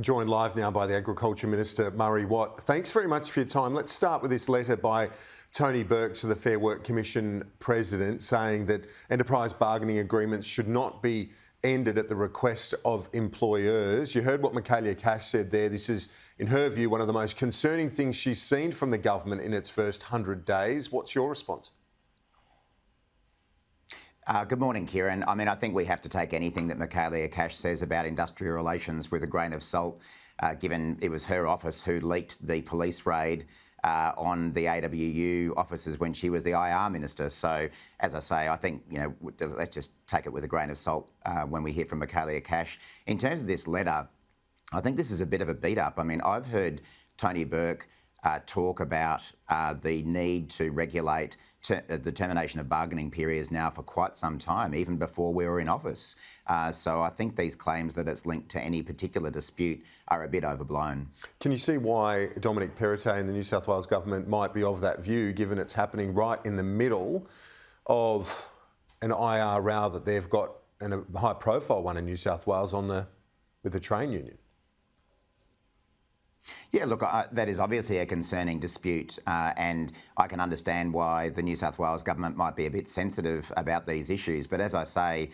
Joined live now by the Agriculture Minister, Murray Watt. Thanks very much for your time. Let's start with this letter by Tony Burke to the Fair Work Commission President saying that enterprise bargaining agreements should not be ended at the request of employers. You heard what Michaelia Cash said there. This is, in her view, one of the most concerning things she's seen from the government in its first 100 days. What's your response? Good morning, Kieran. I think we have to take anything that Michaelia Cash says about industrial relations with a grain of salt, given it was her office who leaked the police raid on the AWU offices when she was the IR Minister. So, as I say, I think, let's just take it with a grain of salt when we hear from Michaelia Cash. In terms of this letter, I think this is a bit of a beat-up. I've heard Tony Burke talk about the need to regulate the termination of bargaining periods now for quite some time, even before we were in office. So I think these claims that it's linked to any particular dispute are a bit overblown. Can you see why Dominic Perrottet and the New South Wales government might be of that view, given it's happening right in the middle of an IR row that they've got, and a high-profile one in New South Wales with the train union? Yeah, look, that is obviously a concerning dispute, and I can understand why the New South Wales government might be a bit sensitive about these issues. But as I say,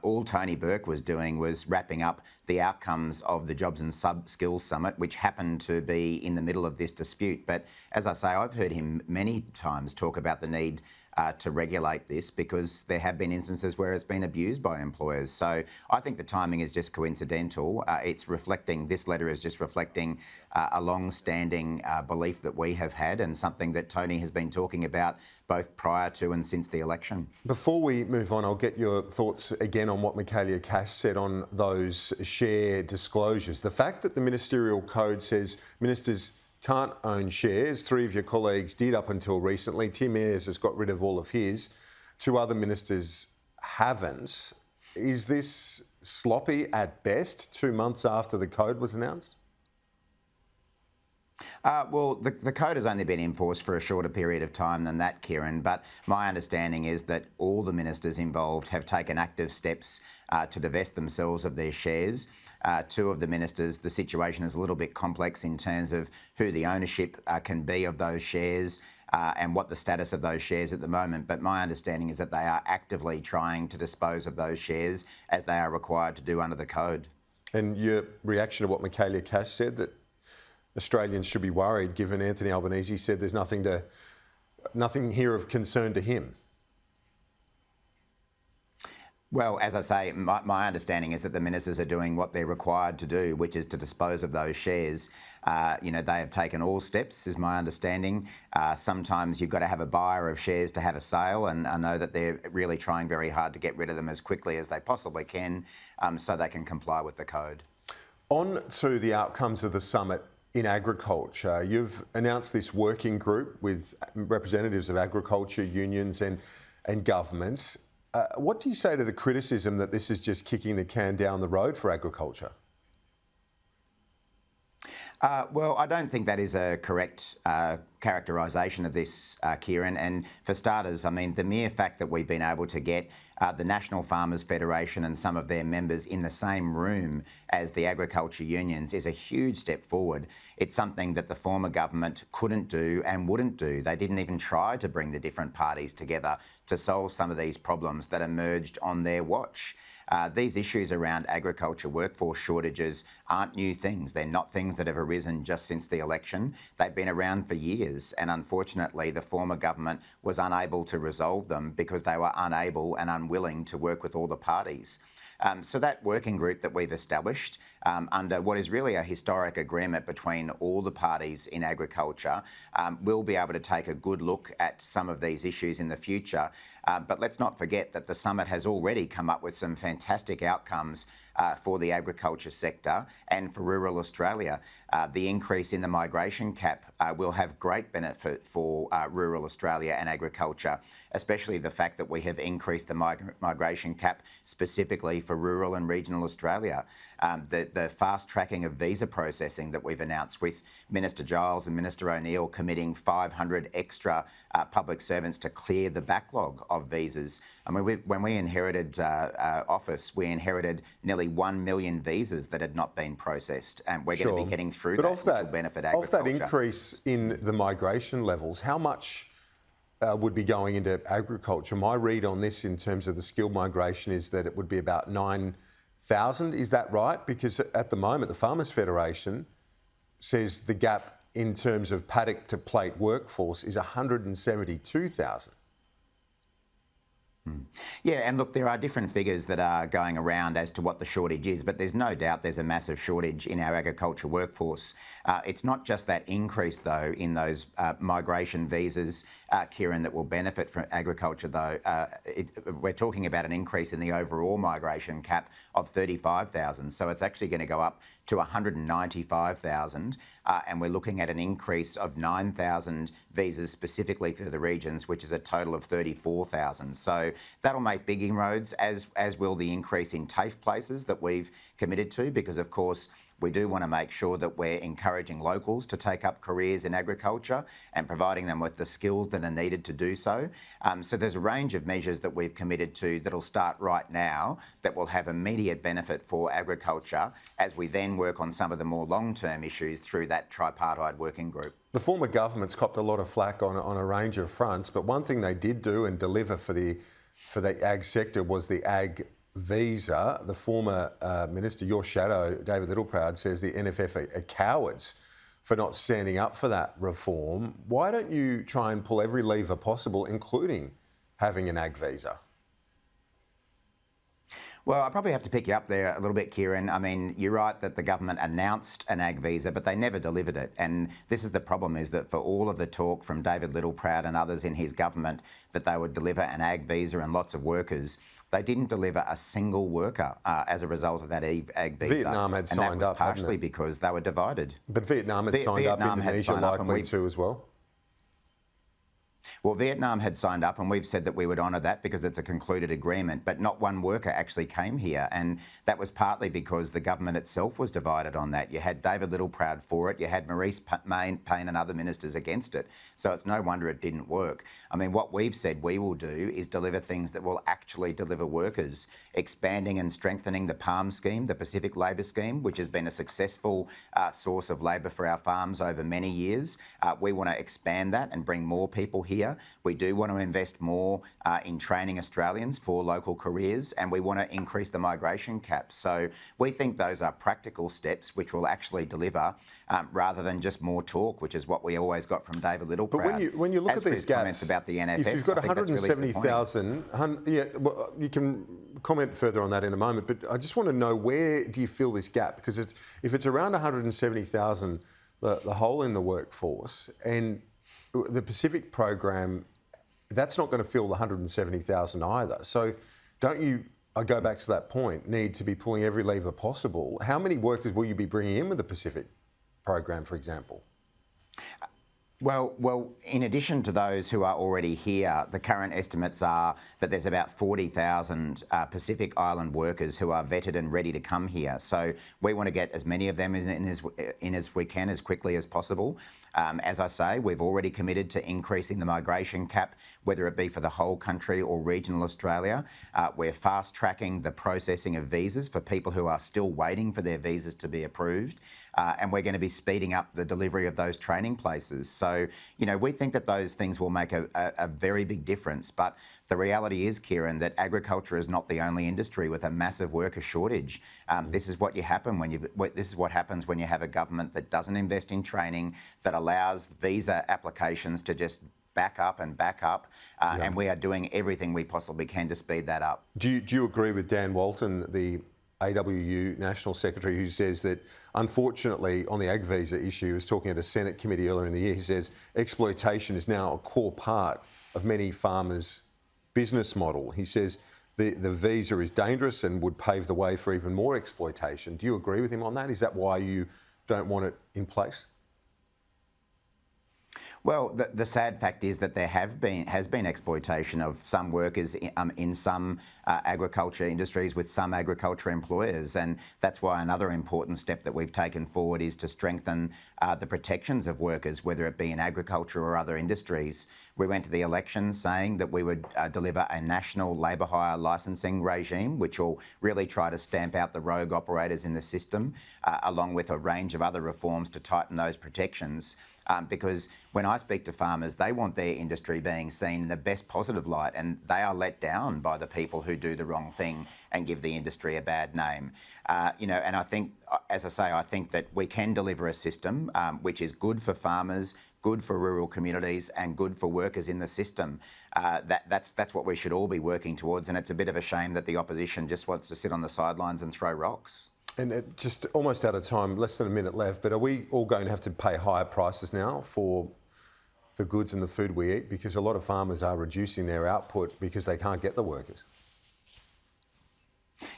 all Tony Burke was doing was wrapping up the outcomes of the Jobs and Skills Summit, which happened to be in the middle of this dispute. But as I say, I've heard him many times talk about the need to regulate this, because there have been instances where it's been abused by employers. So I think the timing is just coincidental. This letter is just reflecting a long-standing belief that we have had, and something that Tony has been talking about both prior to and since the election. Before we move on, I'll get your thoughts again on what Michaelia Cash said on those share disclosures. The fact that the Ministerial Code says ministers can't own shares. 3 of your colleagues did up until recently. Tim Ayres has got rid of all of his. 2 other ministers haven't. Is this sloppy at best, 2 months after the code was announced? Well, the code has only been enforced for a shorter period of time than that, Kieran, but my understanding is that all the ministers involved have taken active steps to divest themselves of their shares. 2 of the ministers, the situation is a little bit complex in terms of who the ownership can be of those shares and what the status of those shares at the moment. But my understanding is that they are actively trying to dispose of those shares, as they are required to do under the code. And your reaction to what Michaelia Cash said, that Australians should be worried, given Anthony Albanese said there's nothing here of concern to him? Well, as I say, my understanding is that the ministers are doing what they're required to do, which is to dispose of those shares. They have taken all steps, is my understanding. Sometimes you've got to have a buyer of shares to have a sale, and I know that they're really trying very hard to get rid of them as quickly as they possibly can, so they can comply with the code. On to the outcomes of the summit in agriculture. You've announced this working group with representatives of agriculture, unions and government. What do you say to the criticism that this is just kicking the can down the road for agriculture? Well, I don't think that is a correct characterisation of this, Kieran. And for starters, the mere fact that we've been able to get the National Farmers Federation and some of their members in the same room as the agriculture unions is a huge step forward. It's something that the former government couldn't do and wouldn't do. They didn't even try to bring the different parties together to solve some of these problems that emerged on their watch. These issues around agriculture workforce shortages aren't new things. They're not things that have arisen just since the election. They've been around for years, and unfortunately the former government was unable to resolve them because they were unable and unwilling to work with all the parties. So that working group that we've established under what is really a historic agreement between all the parties in agriculture will be able to take a good look at some of these issues in the future. But let's not forget that the summit has already come up with some fantastic outcomes for the agriculture sector and for rural Australia. The increase in the migration cap will have great benefit for rural Australia and agriculture, especially the fact that we have increased the migration cap specifically for rural and regional Australia. the fast tracking of visa processing that we've announced, with Minister Giles and Minister O'Neill committing 500 extra public servants to clear the backlog of visas. I mean, when we inherited office, we inherited nearly 1 million visas that had not been processed, and we're going to be getting through that, which will benefit agriculture. Of that increase in the migration levels, how much would be going into agriculture? My read on this in terms of the skilled migration is that it would be about 9,000. Is that right? Because at the moment, the Farmers Federation says the gap in terms of paddock to plate workforce is 172,000. Yeah, and look, there are different figures that are going around as to what the shortage is, but there's no doubt there's a massive shortage in our agriculture workforce. It's not just that increase, though, in those migration visas, Kieran, that will benefit from agriculture, though. We're talking about an increase in the overall migration cap of 35,000, so it's actually going to go up to 195,000, and we're looking at an increase of 9,000 visas specifically for the regions, which is a total of 34,000. So that'll make big inroads, as will the increase in TAFE places that we've committed to, because of course we do want to make sure that we're encouraging locals to take up careers in agriculture and providing them with the skills that are needed to do so. So there's a range of measures that we've committed to that'll start right now that will have immediate benefit for agriculture as we then work on some of the more long-term issues through that tripartite working group. The former government's copped a lot of flack on a range of fronts, but one thing they did do and deliver for the ag sector was the ag visa. The former minister, your shadow, David Littleproud, says the NFF are cowards for not standing up for that reform. Why don't you try and pull every lever possible, including having an ag visa? Well, I probably have to pick you up there a little bit, Kieran. I mean, you're right that the government announced an ag visa, but they never delivered it. And this is the problem, is that for all of the talk from David Littleproud and others in his government that they would deliver an ag visa and lots of workers, they didn't deliver a single worker as a result of that ag visa. Vietnam had signed up, and that was partially because they were divided. But Vietnam had signed up, Indonesia likely too as well. Well, Vietnam had signed up, and we've said that we would honour that because it's a concluded agreement, but not one worker actually came here. And that was partly because the government itself was divided on that. You had David Littleproud for it, you had Marise Payne and other ministers against it. So it's no wonder it didn't work. I mean, what we've said we will do is deliver things that will actually deliver workers, expanding and strengthening the PALM scheme, the Pacific Labour Scheme, which has been a successful source of labour for our farms over many years. We want to expand that and bring more people here. We do want to invest more in training Australians for local careers, and we want to increase the migration cap. So we think those are practical steps which will actually deliver, rather than just more talk, which is what we always got from David Littleproud. But when you look at these gaps, about the NFF, if you've got 170,000, well, you can comment further on that in a moment, but I just want to know, where do you feel this gap? Because if it's around 170,000, the hole in the workforce, and the Pacific program, that's not going to fill the 170,000 either. So don't you, I go back to that point, need to be pulling every lever possible? How many workers will you be bringing in with the Pacific program, for example? Well, in addition to those who are already here, the current estimates are that there's about 40,000 Pacific Island workers who are vetted and ready to come here. So we want to get as many of them in as we can, as quickly as possible. As I say, we've already committed to increasing the migration cap, whether it be for the whole country or regional Australia. We're fast-tracking the processing of visas for people who are still waiting for their visas to be approved. And we're going to be speeding up the delivery of those training places. So, you know, we think that those things will make a very big difference. But the reality is, Kieran, that agriculture is not the only industry with a massive worker shortage. This is what happens when you have a government that doesn't invest in training, that allows visa applications to just back up, and we are doing everything we possibly can to speed that up. Do you agree with Dan Walton, the AWU National Secretary, who says that, unfortunately, on the ag visa issue, he was talking at a Senate committee earlier in the year, he says exploitation is now a core part of many farmers' business model. He says the visa is dangerous and would pave the way for even more exploitation. Do you agree with him on that? Is that why you don't want it in place? Well, the sad fact is that there has been exploitation of some workers in some agriculture industries with some agriculture employers. And that's why another important step that we've taken forward is to strengthen the protections of workers, whether it be in agriculture or other industries. We went to the elections saying that we would deliver a national labour hire licensing regime, which will really try to stamp out the rogue operators in the system, along with a range of other reforms to tighten those protections. Because when I speak to farmers, they want their industry being seen in the best positive light, and they are let down by the people who do the wrong thing and give the industry a bad name. And I think, as I say, I think that we can deliver a system which is good for farmers, good for rural communities, and good for workers in the system. That's what we should all be working towards, and it's a bit of a shame that the opposition just wants to sit on the sidelines and throw rocks. And just almost out of time, less than a minute left, but are we all going to have to pay higher prices now for the goods and the food we eat? Because a lot of farmers are reducing their output because they can't get the workers.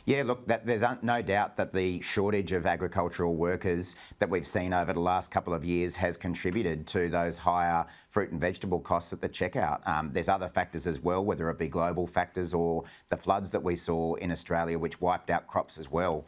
Yeah, look, there's no doubt that the shortage of agricultural workers that we've seen over the last couple of years has contributed to those higher fruit and vegetable costs at the checkout. There's other factors as well, whether it be global factors or the floods that we saw in Australia, which wiped out crops as well.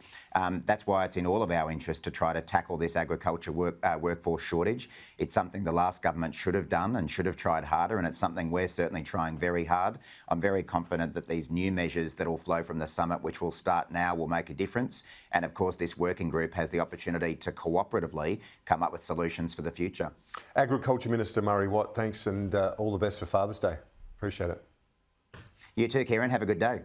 That's why it's in all of our interest to try to tackle this agriculture workforce shortage. It's something the last government should have done and should have tried harder, and it's something we're certainly trying very hard. I'm very confident that these new measures that will flow from the summit, which will start now, will make a difference. And of course, this working group has the opportunity to cooperatively come up with solutions for the future. Agriculture Minister Murray Watt, thanks, and all the best for Father's Day. Appreciate it. You too, Kieran. Have a good day.